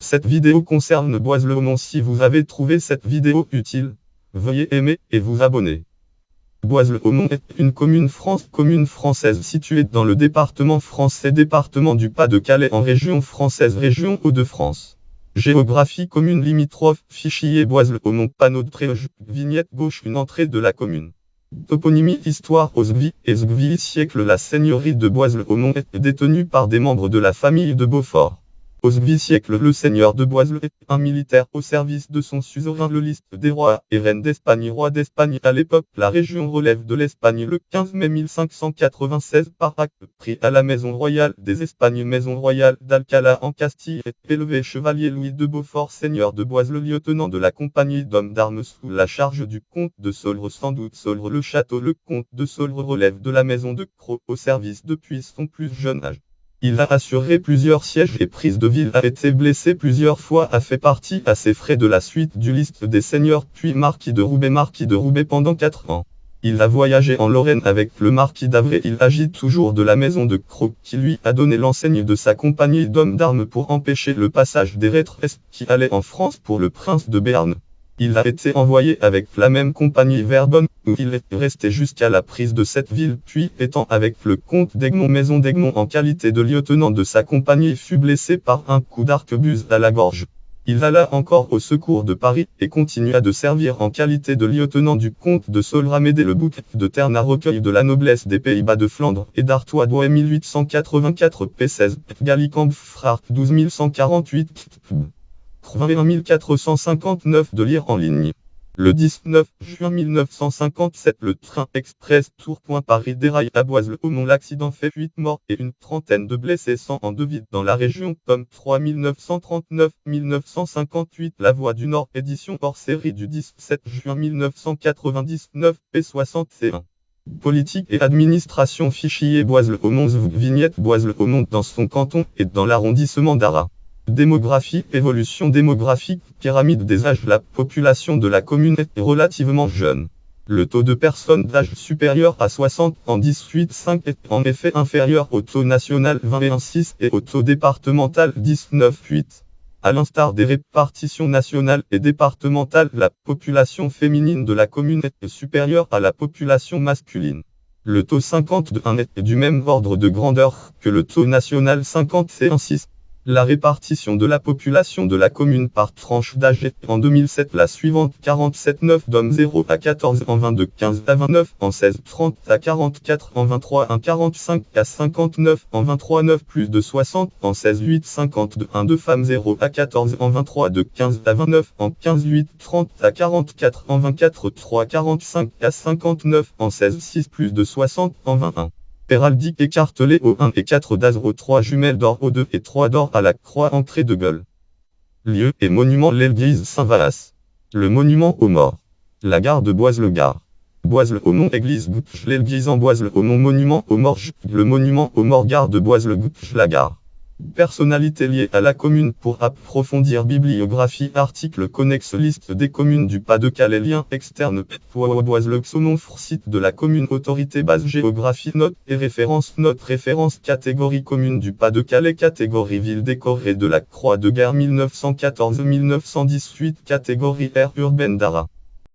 Cette vidéo concerne Boise-le-Aumont. Si vous avez trouvé cette vidéo utile, veuillez aimer et vous abonner. Boise-le-Aumont est une commune française située dans le département français département du Pas-de-Calais en région française région Hauts-de-France. Géographie commune limitrophe, fichier Boise-le-Aumont, panneau de préauge, vignette gauche, une entrée de la commune. Toponymie, histoire, Osgvi et Sgvi siècle. La seigneurie de Boise-le-Aumont est détenue par des membres de la famille de Beaufort. Osgvi siècle, le seigneur de Boise est un militaire au service de son suzerain. Le liste des rois et reines d'Espagne. Roi d'Espagne à l'époque, la région relève de l'Espagne le 15 mai 1596 par acte pris à la maison royale des Espagnes. Maison royale d'Alcalá en Castille est élevé chevalier Louis de Beaufort, seigneur de Boise, le lieutenant de la compagnie d'hommes d'armes sous la charge du comte de Saulre. Sans doute Saulre le château. Le comte de Saulre relève de la maison de Cros au service depuis son plus jeune âge. Il a assuré plusieurs sièges et prises de ville, a été blessé plusieurs fois, a fait partie à ses frais de la suite du liste des seigneurs, puis marquis de Roubaix pendant 4 ans. Il a voyagé en Lorraine avec le marquis d'Avray. Il agit toujours de la maison de Cros, qui lui a donné l'enseigne de sa compagnie d'hommes d'armes pour empêcher le passage des retraites qui allaient en France pour le prince de Béarn. Il a été envoyé avec la même compagnie vers Bonn, où il est resté jusqu'à la prise de cette ville, puis étant avec le comte d'Egmont, maison d'Egmont en qualité de lieutenant de sa compagnie, fut blessé par un coup d'arquebuse à la gorge. Il alla encore au secours de Paris, et continua de servir en qualité de lieutenant du comte de Saulre. Amédée le bouc de Ternat, recueil de la noblesse des Pays-Bas de Flandre et d'Artois d'Ouai 1884 p16, Gallicamp Frart 12148 21 459 de lire en ligne. Le 19 juin 1957, le train express Tours-Paris déraille à Boise-le-Aumont. L'accident fait 8 morts et une trentaine de blessés, 102 vides dans la région. Tome 3 1939-1958. La Voix du Nord, édition hors série du 17 juin 1999, p61. Politique et administration, fichier Boise-le-Aumont, vignette Boise-le-Aumont dans son canton et dans l'arrondissement d'Arras. Démographie, évolution démographique, pyramide des âges. La population de la commune est relativement jeune. Le taux de personnes d'âge supérieur à 60 ans 18,5 est en effet inférieur au taux national 21,6 et au taux départemental 19,8. À l'instar des répartitions nationales et départementales, la population féminine de la commune est supérieure à la population masculine. Le taux 50 est du même ordre de grandeur que le taux national 50,6. La répartition de la population de la commune par tranche d'âge est en 2007 la suivante: 47,9 d'hommes 0 à 14 ans, 22 15 à 29 ans, 16 30 à 44 ans, 23 1 45 à 59 ans, 23 9 plus de 60 ans, 16 8 52 1 de femmes 0 à 14 ans, 23 2 15 à 29 ans, 15 8 30 à 44 ans, 24 3 45 à 59 ans, 16 6 plus de 60 ans, 21. Héraldique écartelée au 1 et 4 d'Azur, au 3 jumelles d'or, au 2 et 3 d'or à la croix, entrée de gueule. Lieu et monument: l'église Saint-Valas. Le monument aux morts. La gare de Boise-le-Gare. Boise-le-Aumont, église Gouche, l'église en Boise-le-Aumont, monument aux morts, le monument aux morts, gare de Boise-le-Gouche, la gare. Personnalités liées à la commune. Pour approfondir, bibliographie, article connexe, liste des communes du Pas-de-Calais, lien externe, Boise-le-Aumont, site de la commune, autorité, base, géographie, notes et références, notes, références, catégorie commune du Pas-de-Calais, catégorie ville décorée de la Croix de guerre 1914-1918, catégorie aire urbaine d'Arras.